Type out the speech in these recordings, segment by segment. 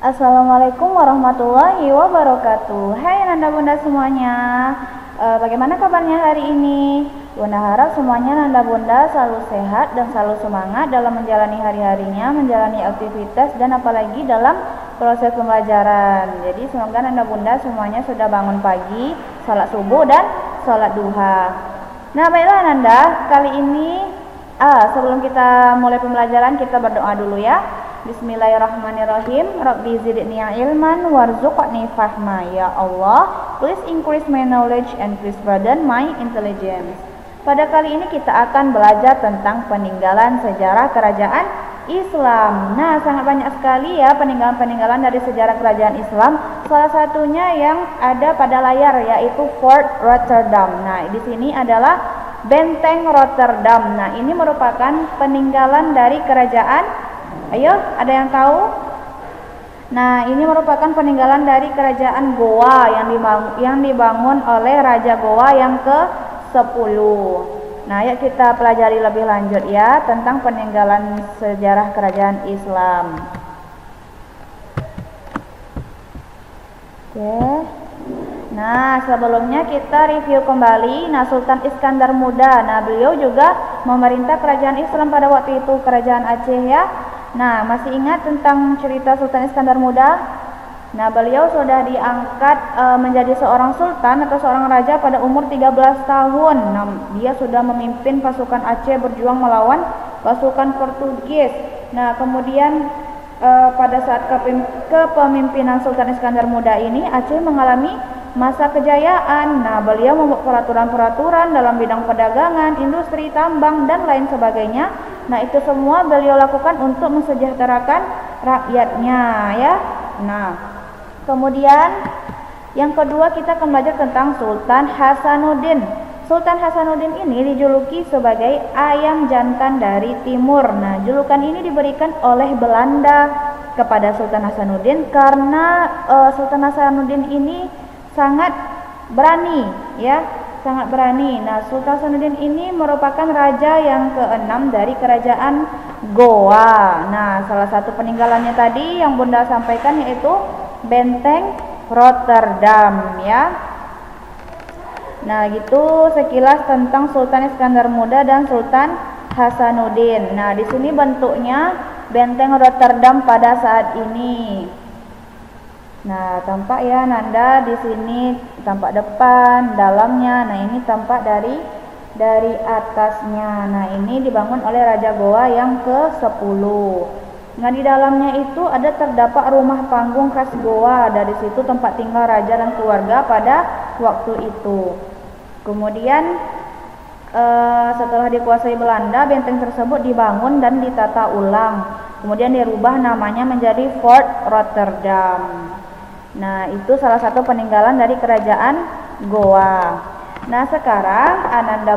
Assalamualaikum warahmatullahi wabarakatuh. Hai Nanda Bunda semuanya. Bagaimana kabarnya hari ini? Bunda harap semuanya Nanda Bunda selalu sehat dan selalu semangat dalam menjalani hari-harinya, menjalani aktivitas dan apalagi dalam proses pembelajaran. Jadi semoga Nanda Bunda semuanya sudah bangun pagi, salat subuh dan salat duha. Nah, baiklah Nanda, kali ini sebelum kita mulai pembelajaran kita berdoa dulu ya. Bismillahirrahmanirrahim. Rabbi zidni ilman warzuqni fahma. Ya Allah, please increase my knowledge and please broaden my intelligence. Pada kali ini kita akan belajar tentang peninggalan sejarah kerajaan Islam. Nah, sangat banyak sekali ya peninggalan-peninggalan dari sejarah kerajaan Islam. Salah satunya yang ada pada layar yaitu Fort Rotterdam. Nah, di sini adalah Benteng Rotterdam. Nah, ini merupakan peninggalan dari kerajaan. Ayo, ada yang tahu? Nah, ini merupakan peninggalan dari kerajaan Goa yang dibangun oleh Raja Goa yang ke-10. Nah, yuk kita pelajari lebih lanjut ya tentang peninggalan sejarah kerajaan Islam. Oke. Nah, sebelumnya kita review kembali. Nah, Sultan Iskandar Muda. Nah, beliau juga memerintah kerajaan Islam pada waktu itu, kerajaan Aceh ya. Nah, masih ingat tentang cerita Sultan Iskandar Muda? Nah, beliau sudah diangkat menjadi seorang sultan atau seorang raja pada umur 13 tahun. Nah, dia sudah memimpin pasukan Aceh berjuang melawan pasukan Portugis. Nah, kemudian pada saat kepemimpinan Sultan Iskandar Muda ini, Aceh mengalami masa kejayaan. Nah, beliau membuat peraturan-peraturan dalam bidang perdagangan, industri, tambang, dan lain sebagainya. Nah, itu semua beliau lakukan untuk mensejahterakan rakyatnya ya. Nah, kemudian yang kedua kita akan belajar tentang Sultan Hasanuddin. Sultan Hasanuddin ini dijuluki sebagai ayam jantan dari timur. Nah, julukan ini diberikan oleh Belanda kepada Sultan Hasanuddin karena Sultan Hasanuddin ini sangat berani ya, sangat berani. Nah, Sultan Hasanuddin ini merupakan raja yang ke-6 dari kerajaan Goa. Nah, salah satu peninggalannya tadi yang Bunda sampaikan yaitu Benteng Rotterdam ya. Nah, gitu sekilas tentang Sultan Iskandar Muda dan Sultan Hasanuddin. Nah, di sini bentuknya Benteng Rotterdam pada saat ini. Nah, tampak ya Nanda di sini tampak depan, dalamnya. Nah, ini tampak dari atasnya. Nah, ini dibangun oleh Raja Goa yang ke-10. Nah, di dalamnya itu ada terdapat rumah panggung khas Goa. Dari situ tempat tinggal raja dan keluarga pada waktu itu. Kemudian setelah dikuasai Belanda, benteng tersebut dibangun dan ditata ulang. Kemudian dirubah namanya menjadi Fort Rotterdam. Nah, itu salah satu peninggalan dari kerajaan Goa. Nah, sekarang Ananda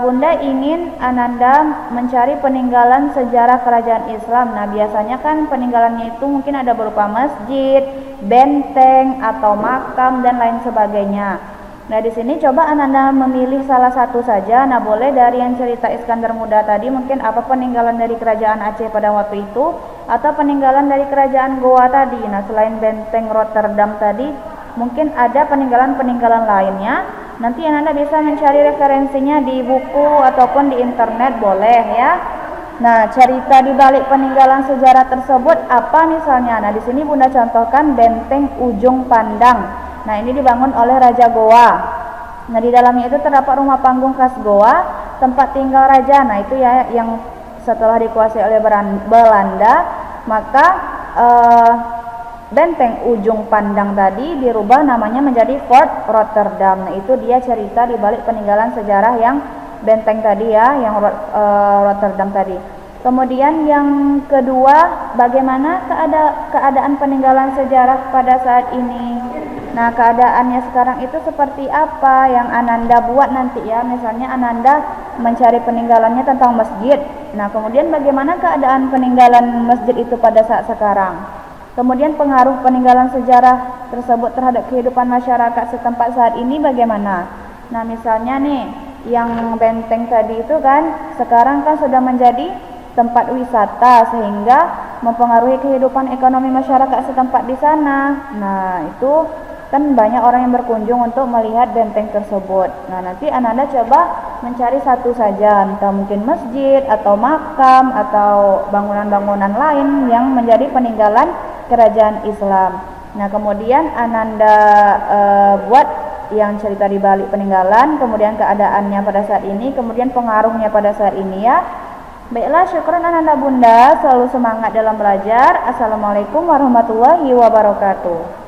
Bunda ingin Ananda mencari peninggalan sejarah kerajaan Islam. Nah, biasanya kan peninggalannya itu mungkin ada berupa masjid, benteng, atau makam dan lain sebagainya. Nah, di sini coba Ananda memilih salah satu saja. Nah, boleh dari yang cerita Iskandar Muda tadi, mungkin apa peninggalan dari kerajaan Aceh pada waktu itu, atau peninggalan dari kerajaan Goa tadi. Nah, selain benteng Rotterdam tadi, mungkin ada peninggalan-peninggalan lainnya. Nanti Ananda bisa mencari referensinya di buku ataupun di internet, boleh ya. Nah, cerita di balik peninggalan sejarah tersebut apa misalnya? Nah, di sini Bunda contohkan benteng Ujung Pandang. Nah, ini dibangun oleh Raja Goa. Nah, di dalamnya itu terdapat rumah panggung khas Goa, tempat tinggal raja. Nah, itu ya yang setelah dikuasai oleh Belanda, maka benteng Ujung Pandang tadi dirubah namanya menjadi Fort Rotterdam. Nah, itu dia cerita di balik peninggalan sejarah yang benteng tadi ya, yang Rotterdam tadi. Kemudian yang kedua, bagaimana keadaan peninggalan sejarah pada saat ini? Nah, keadaannya sekarang itu seperti apa yang Ananda buat nanti ya. Misalnya Ananda mencari peninggalannya tentang masjid. Nah, kemudian bagaimana keadaan peninggalan masjid itu pada saat sekarang? Kemudian pengaruh peninggalan sejarah tersebut terhadap kehidupan masyarakat setempat saat ini bagaimana? Nah, misalnya nih, yang benteng tadi itu kan sekarang kan sudah menjadi tempat wisata sehingga mempengaruhi kehidupan ekonomi masyarakat setempat di sana. Nah, itu kan banyak orang yang berkunjung untuk melihat benteng tersebut. Nah, nanti Ananda coba mencari satu saja, entah mungkin masjid atau makam atau bangunan-bangunan lain yang menjadi peninggalan kerajaan Islam. Nah, kemudian Ananda buat yang cerita di balik peninggalan, kemudian keadaannya pada saat ini, kemudian pengaruhnya pada saat ini ya. Baiklah, syukran Ananda Bunda, selalu semangat dalam belajar. Assalamualaikum warahmatullahi wabarakatuh.